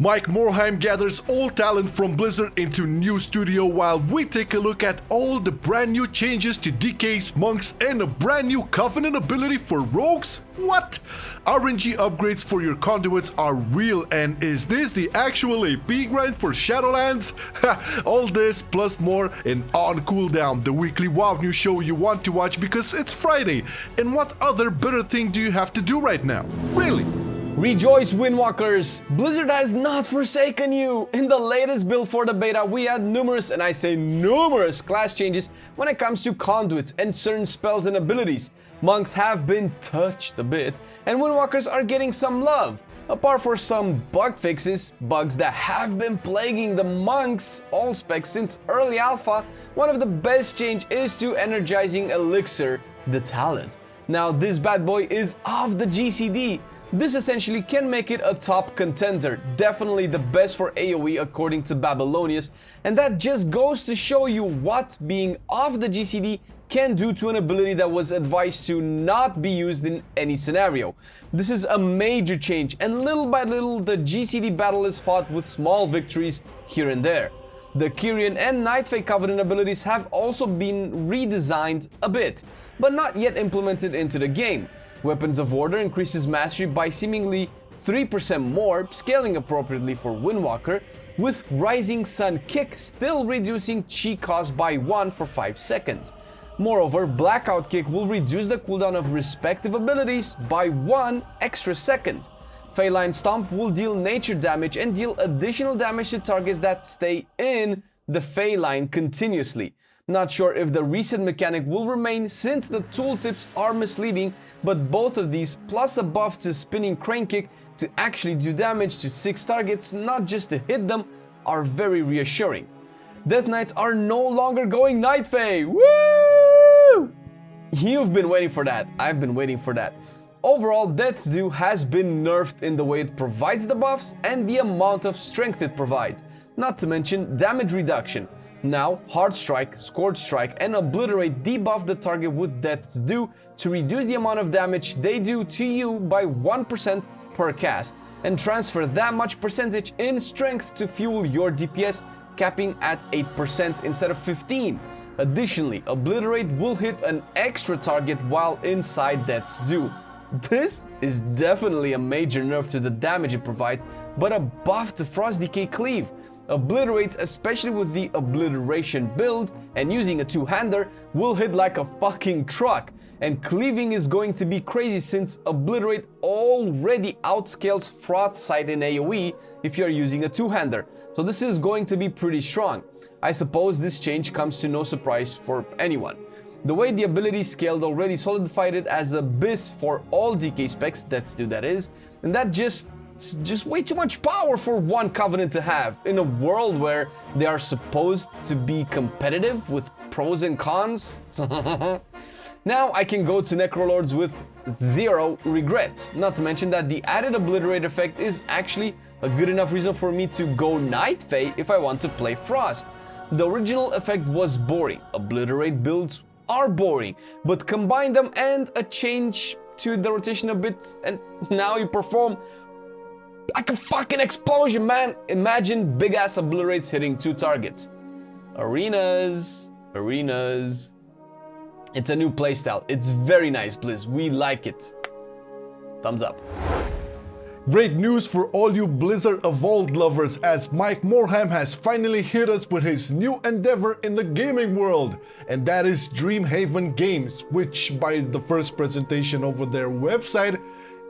Mike Morhaime gathers all talent from Blizzard into new studio while we take a look at all the brand new changes to DK's monks and a brand new Covenant ability for rogues? What? RNG upgrades for your conduits are real, and is this the actual AP grind for Shadowlands? All this plus more in On Cooldown, the weekly WoW news show you want to watch because it's Friday. And what other better thing do you have to do right now? Really? Rejoice, Windwalkers! Blizzard has not forsaken you! In the latest build for the beta, we had numerous, and I say numerous, class changes when it comes to conduits and certain spells and abilities. Monks have been touched a bit, and Windwalkers are getting some love. Apart from some bug fixes, bugs that have been plaguing the monks all specs since early alpha, one of the best change is to Energizing Elixir, the talent. Now this bad boy is off the GCD. This essentially can make it a top contender, definitely the best for AoE according to Babylonius, and that just goes to show you what being off the GCD can do to an ability that was advised to not be used in any scenario. This is a major change, and little by little the GCD battle is fought with small victories here and there. The Kyrian and Nightfey Covenant abilities have also been redesigned a bit, but not yet implemented into the game. Weapons of Order increases mastery by seemingly 3% more, scaling appropriately for Windwalker, with Rising Sun Kick still reducing chi cost by 1 for 5 seconds. Moreover, Blackout Kick will reduce the cooldown of respective abilities by 1 extra second. Feline Stomp will deal nature damage and deal additional damage to targets that stay in the Feline continuously. Not sure if the reset mechanic will remain since the tooltips are misleading, but both of these plus a buff to Spinning Crane Kick to actually do damage to 6 targets, not just to hit them, are very reassuring. Death Knights are no longer going Nightfey! Woo! You've been waiting for that. I've been waiting for that. Overall, Death's Due has been nerfed in the way it provides the buffs and the amount of strength it provides, not to mention damage reduction. Now, Hard Strike, Scorch Strike, and Obliterate debuff the target with Death's Due to reduce the amount of damage they do to you by 1% per cast, and transfer that much percentage in strength to fuel your DPS, capping at 8% instead of 15%. Additionally, Obliterate will hit an extra target while inside Death's Due. This is definitely a major nerf to the damage it provides, but a buff to Frost Decay Cleave. Obliterate, especially with the Obliteration build and using a two-hander, will hit like a fucking truck. And cleaving is going to be crazy since Obliterate already outscales Frostbite in AoE if you're using a two-hander. So this is going to be pretty strong. I suppose this change comes to no surprise for anyone. The way the ability scaled already solidified it as a BIS for all DK specs, Death's Due that is, and that just way too much power for one Covenant to have in a world where they are supposed to be competitive with pros and cons. Now I can go to Necrolords with 0 regrets, not to mention that the added Obliterate effect is actually a good enough reason for me to go Nightfey if I want to play Frost. The original effect was boring, Obliterate builds are boring, but combine them and a change to the rotation a bit and now you perform like a fucking explosion, man! Imagine big-ass Obliterates hitting 2 targets. Arenas. It's a new playstyle. It's very nice, Blizz. We like it. Thumbs up. Great news for all you Blizzard Evolved lovers, as Mike Morhaime has finally hit us with his new endeavor in the gaming world, and that is Dreamhaven Games, which by the first presentation over their website,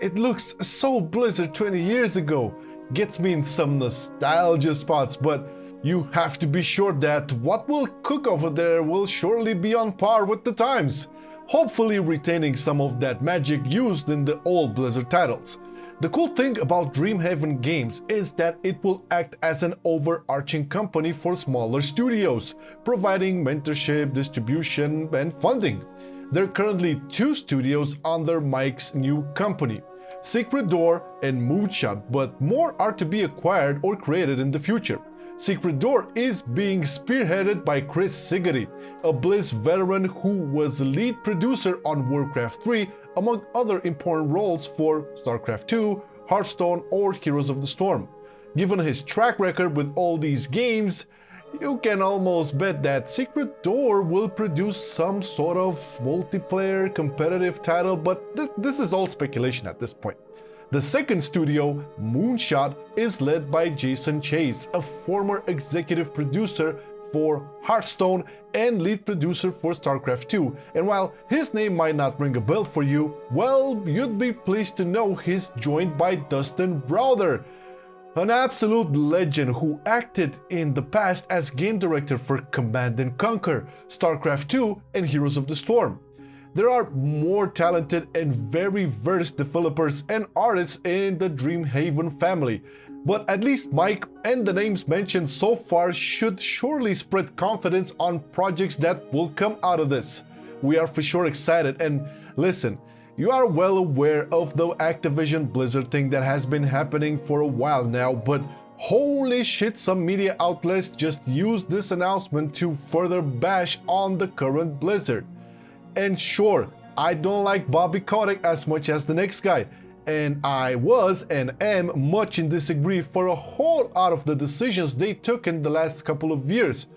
it looks so Blizzard 20 years ago. Gets me in some nostalgia spots, but you have to be sure that what will cook over there will surely be on par with the times, hopefully retaining some of that magic used in the old Blizzard titles. The cool thing about Dreamhaven Games is that it will act as an overarching company for smaller studios, providing mentorship, distribution, and funding. There are currently 2 studios under Mike's new company, Secret Door and Moonshot, but more are to be acquired or created in the future. Secret Door is being spearheaded by Chris Sigety, a Blizz veteran who was the lead producer on Warcraft 3, among other important roles for StarCraft 2, Hearthstone, or Heroes of the Storm. Given his track record with all these games, you can almost bet that Secret Door will produce some sort of multiplayer competitive title, but this is all speculation at this point. The second studio, Moonshot, is led by Jason Chase, a former executive producer for Hearthstone and lead producer for StarCraft 2. And while his name might not ring a bell for you, well, you'd be pleased to know he's joined by Dustin Browder, an absolute legend who acted in the past as game director for Command & Conquer, StarCraft 2, and Heroes of the Storm. There are more talented and very versed developers and artists in the Dreamhaven family, but at least Mike and the names mentioned so far should surely spread confidence on projects that will come out of this. We are for sure excited, and listen, you are well aware of the Activision Blizzard thing that has been happening for a while now, but holy shit, some media outlets just used this announcement to further bash on the current Blizzard. And sure, I don't like Bobby Kotick as much as the next guy, and I was and am much in disagreement for a whole lot of the decisions they took in the last couple of years.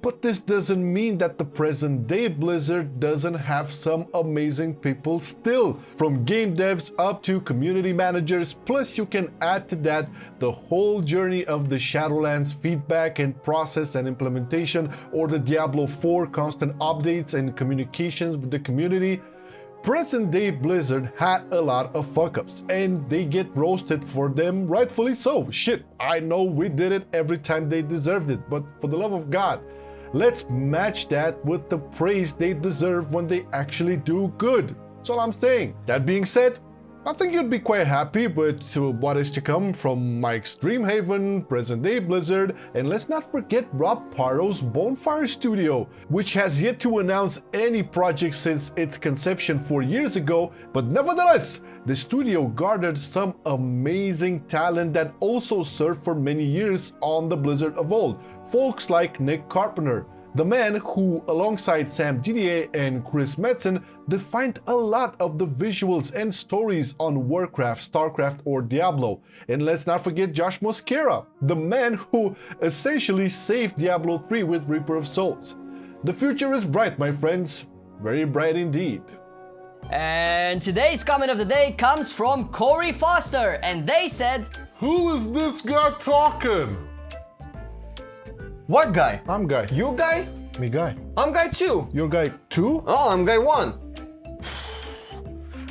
But this doesn't mean that the present day Blizzard doesn't have some amazing people still, from game devs up to community managers, plus you can add to that the whole journey of the Shadowlands feedback and process and implementation, or the Diablo 4 constant updates and communications with the community. Present day Blizzard had a lot of fuck-ups, and they get roasted for them, rightfully so. Shit, I know we did it every time they deserved it, but for the love of God, let's match that with the praise they deserve when they actually do good. That's all I'm saying. That being said, I think you'd be quite happy with what is to come from Mike's Dreamhaven, present day Blizzard, and let's not forget Rob Pardo's Bonfire Studio, which has yet to announce any project since its conception 4 years ago, but nevertheless, the studio garnered some amazing talent that also served for many years on the Blizzard of old. Folks like Nick Carpenter, the man who, alongside Sam Didier and Chris Metzen, defined a lot of the visuals and stories on Warcraft, StarCraft, or Diablo. And let's not forget Josh Mosquera, the man who essentially saved Diablo 3 with Reaper of Souls. The future is bright, my friends. Very bright indeed. And today's comment of the day comes from Corey Foster, and they said, Who is this guy talking? What guy? I'm Guy. You guy? Me Guy. I'm guy 2. You're Guy 2? Oh, I'm guy 1.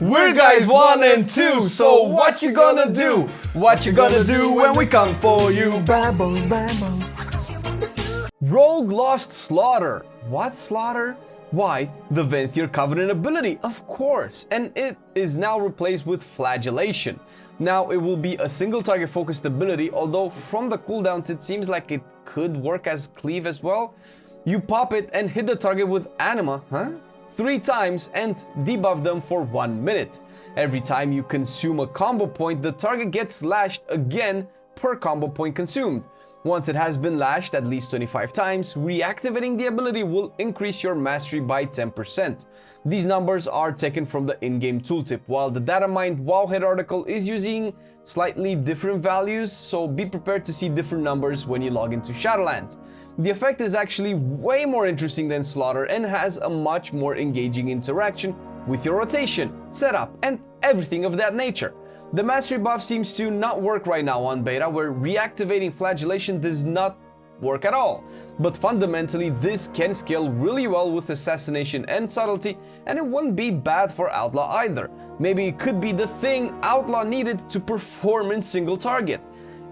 We're guys 1 and 2, so what you gonna do? What you gonna do when we come for you? Bambos, bambos. Rogue lost Slaughter. What Slaughter? Why? The Venthyr Covenant ability, of course, and it is now replaced with Flagellation. Now it will be a single target focused ability, although from the cooldowns it seems like it could work as Cleave as well. You pop it and hit the target with Anima, 3 times and debuff them for 1 minute. Every time you consume a combo point, the target gets lashed again per combo point consumed. Once it has been lashed at least 25 times, reactivating the ability will increase your mastery by 10%. These numbers are taken from the in-game tooltip, while the data-mined Wowhead article is using slightly different values, so be prepared to see different numbers when you log into Shadowlands. The effect is actually way more interesting than Slaughter and has a much more engaging interaction with your rotation, setup, and everything of that nature. The mastery buff seems to not work right now on beta, where reactivating Flagellation does not work at all. But fundamentally, this can scale really well with Assassination and Subtlety, and it wouldn't be bad for Outlaw either. Maybe it could be the thing Outlaw needed to perform in single target.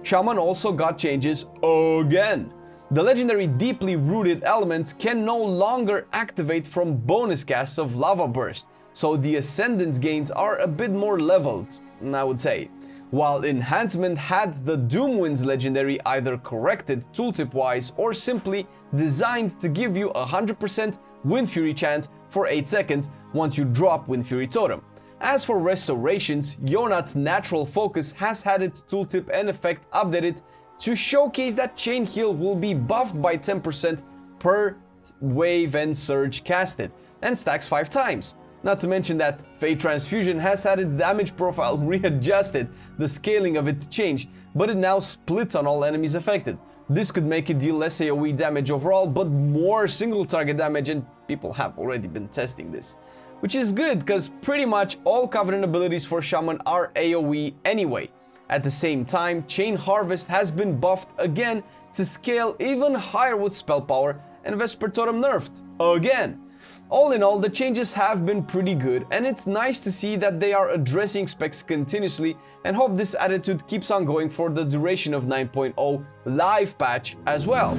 Shaman also got changes again. The legendary deeply rooted elements can no longer activate from bonus casts of Lava Burst, so the Ascendance gains are a bit more leveled, I would say. While Enhancement had the Doomwind's legendary either corrected tooltip-wise or simply designed to give you a 100% Wind Fury chance for 8 seconds once you drop Wind Fury Totem. As for Restorations, Yonat's Natural Focus has had its tooltip and effect updated to showcase that Chain Heal will be buffed by 10% per wave and surge casted, and stacks 5 times. Not to mention that Fate Transfusion has had its damage profile readjusted, the scaling of it changed, but it now splits on all enemies affected. This could make it deal less AoE damage overall, but more single target damage, and people have already been testing this. Which is good, because pretty much all Covenant abilities for Shaman are AoE anyway. At the same time, Chain Harvest has been buffed again to scale even higher with spell power, and Vesper Totem nerfed again. All in all, the changes have been pretty good, and it's nice to see that they are addressing specs continuously, and hope this attitude keeps on going for the duration of 9.0 live patch as well.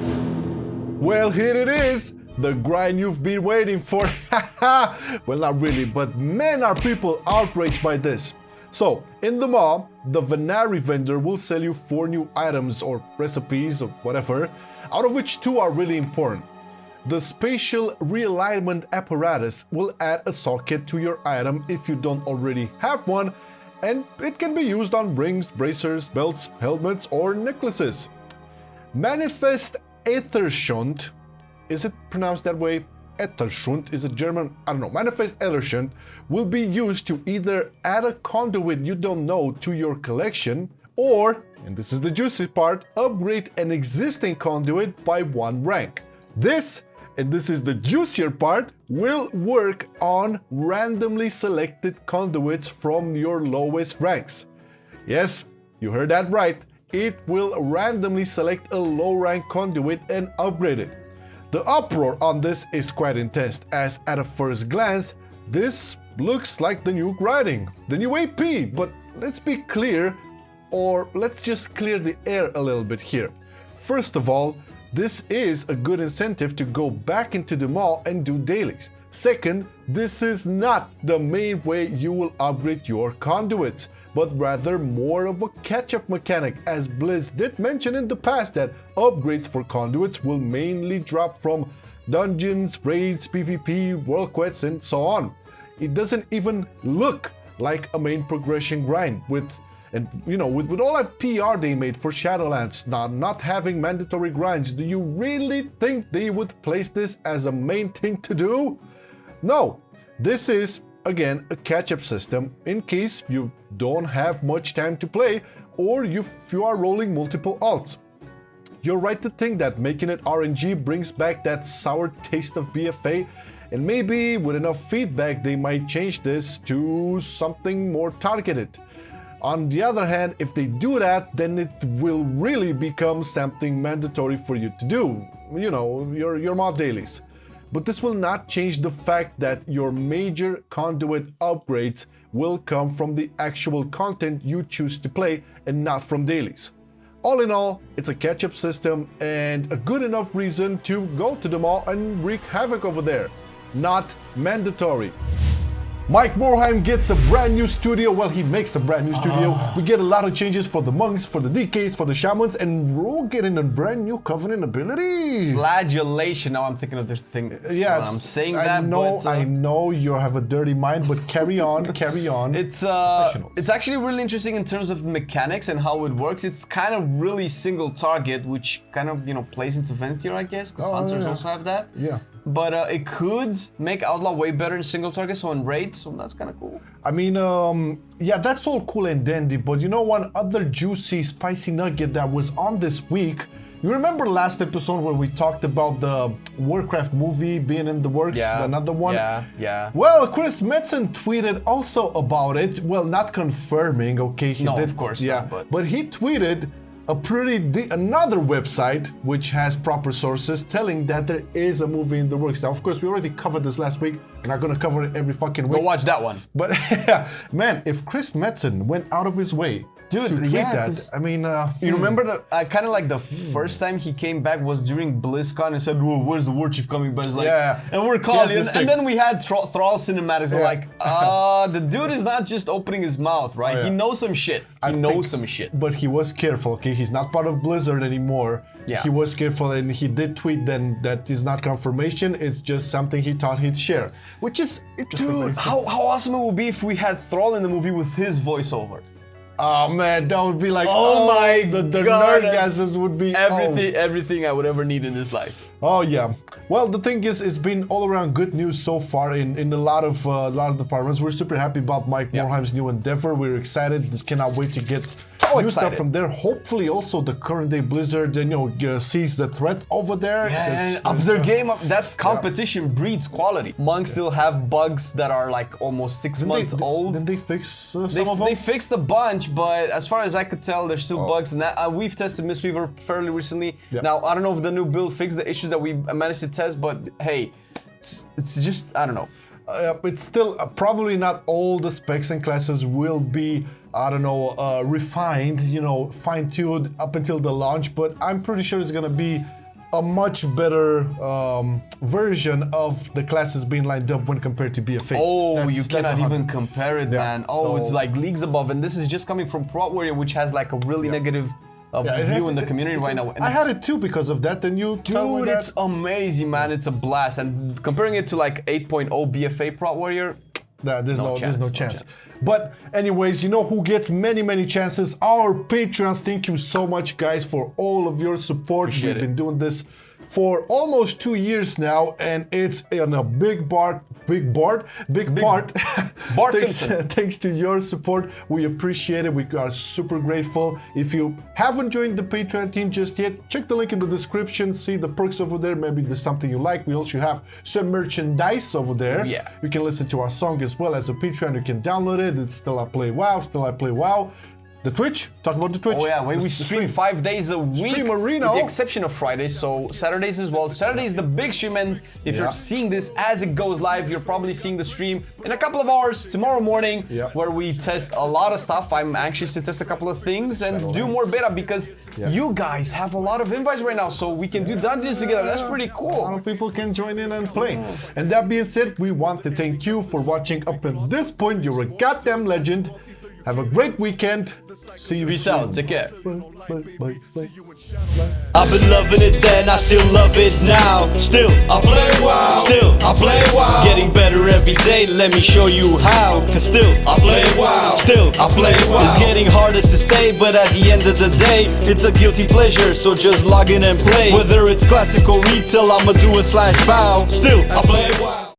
Well, here it is, the grind you've been waiting for. Well, not really, but man, are people outraged by this. So, in the maw, the Venari vendor will sell you 4 new items or recipes or whatever, out of which 2 are really important. The spatial realignment apparatus will add a socket to your item if you don't already have one, and it can be used on rings, bracers, belts, helmets, or necklaces. Manifest Aethershunt, is it pronounced that way? Aethershunt is a German, I don't know, Manifest Aethershunt will be used to either add a conduit you don't know to your collection, or, and this is the juicy part, upgrade an existing conduit by 1 rank. This, and this is the juicier part, will work on randomly selected conduits from your lowest ranks. Yes, you heard that right. It will randomly select a low rank conduit and upgrade it. The uproar on this is quite intense, as at a first glance, this looks like the new grinding, the new AP, but let's be clear, or let's just clear the air a little bit here. First of all, this is a good incentive to go back into the mall and do dailies. Second, this is not the main way you will upgrade your conduits, but rather more of a catch-up mechanic, as Blizz did mention in the past that upgrades for conduits will mainly drop from dungeons, raids, PvP, world quests, and so on. It doesn't even look like a main progression grind with all that PR they made for Shadowlands, not having mandatory grinds. Do you really think they would place this as a main thing to do? No, this is, again, a catch-up system in case you don't have much time to play, or if you are rolling multiple alts. You're right to think that making it RNG brings back that sour taste of BFA, and maybe with enough feedback they might change this to something more targeted. On the other hand, if they do that, then it will really become something mandatory for you to do, your mod dailies. But this will not change the fact that your major conduit upgrades will come from the actual content you choose to play and not from dailies. All in all, it's a catch-up system and a good enough reason to go to the mall and wreak havoc over there. Not mandatory. Mike Morhaime gets a brand new studio. Well, he makes a brand new studio. We get a lot of changes for the monks, for the DKs, for the shamans, and we're getting a brand new covenant ability. Flagellation. Now I'm thinking of this thing. Yeah, I'm saying that. I know you have a dirty mind, but carry on, carry on. It's actually really interesting in terms of mechanics and how it works. It's kind of really single target, which kind of plays into Venthyr, I guess, because hunters also have that. Yeah. But it could make Outlaw way better in single target, so in raids, so that's kind of cool. I mean, yeah, that's all cool and dandy, but one other juicy, spicy nugget that was on this week. You remember last episode where we talked about the Warcraft movie being in the works? Yeah. Another one? Yeah. Well, Chris Metzen tweeted also about it. Well, not confirming, okay? No, of course not, but he tweeted another website which has proper sources telling that there is a movie in the works. Now, of course, we already covered this last week. We're not gonna cover it every fucking week. Go watch that one. But man, if Chris Metzen went out of his way to tweet that, I mean, you remember that kind of like the first time he came back was during BlizzCon and said, "Whoa, where's the war chief coming back?" Like, and we're calling, and then we had Thrall cinematics. Like, the dude is not just opening his mouth, right? He knows some shit. He knows some shit. But he was careful, okay? He's not part of Blizzard anymore. Yeah. He was careful, and he did tweet then that is not confirmation. It's just something he thought he'd share, which is, dude, how awesome it would be if we had Thrall in the movie with his voiceover. Oh man, that would be like, the nerdgasms would be everything I would ever need in this life. Oh yeah. Well, the thing is, it's been all around good news so far in a lot of departments. We're super happy about Mike Morhaime's new endeavor. We're excited. Just cannot wait to get new stuff from there. Hopefully, also the current day Blizzard, sees the threat over there. Yeah, and ups their game up. That's competition breeds quality. Monks still have bugs that are like almost 6 months old. Didn't they fix some of them? They fixed a bunch, but as far as I could tell, there's still bugs. And that, we've tested Mistweaver fairly recently. Now, I don't know if the new build fixed the issues that we managed to test, but hey, it's just, I don't know. It's still probably not all the specs and classes will be, I don't know, refined, fine-tuned up until the launch, but I'm pretty sure it's gonna be a much better version of the classes being lined up when compared to BFA. Oh, you cannot even compare it, man. Oh, so it's like leagues above, and this is just coming from Prot Warrior, which has like a really negative view in the community right now. And I had it too because of that. Then you tell me that. It's amazing, man. It's a blast. And comparing it to like 8.0 BFA Prot Warrior, there's no chance. But anyways, you know who gets many chances? Our Patreons. Thank you so much, guys, for all of your support. We've been doing this for almost 2 years now, and it's in a big part. Thanks to your support, we appreciate it. We are super grateful. If you haven't joined the Patreon team just yet, check the link in the description. See the perks over there. Maybe there's something you like. We also have some merchandise over there. Yeah, you can listen to our song as well as a Patreon. You can download it. It's Still I Play WoW. The Twitch, talk about the Twitch. Oh yeah, we stream 5 days a week, stream Arena, with the exception of Fridays, so Saturdays as well. Saturday is the big stream, and if you're seeing this as it goes live, you're probably seeing the stream in a couple of hours tomorrow morning, where we test a lot of stuff. I'm anxious to test a couple of things and do more beta because you guys have a lot of invites right now, so we can do dungeons together. That's pretty cool. A lot of people can join in and play. And that being said, we want to thank you for watching up until this point. You're a goddamn legend. Have a great weekend. See you soon. Peace out. Take care. Bye. I've been loving it then, I still love it now. Still, I play WoW. Still, I play WoW. Getting better every day, let me show you how. Cause still, I play WoW. Still, I play WoW. It's getting harder to stay, but at the end of the day, it's a guilty pleasure, so just log in and play. Whether it's classic or retail, I'ma do a /bow. Still, I play WoW.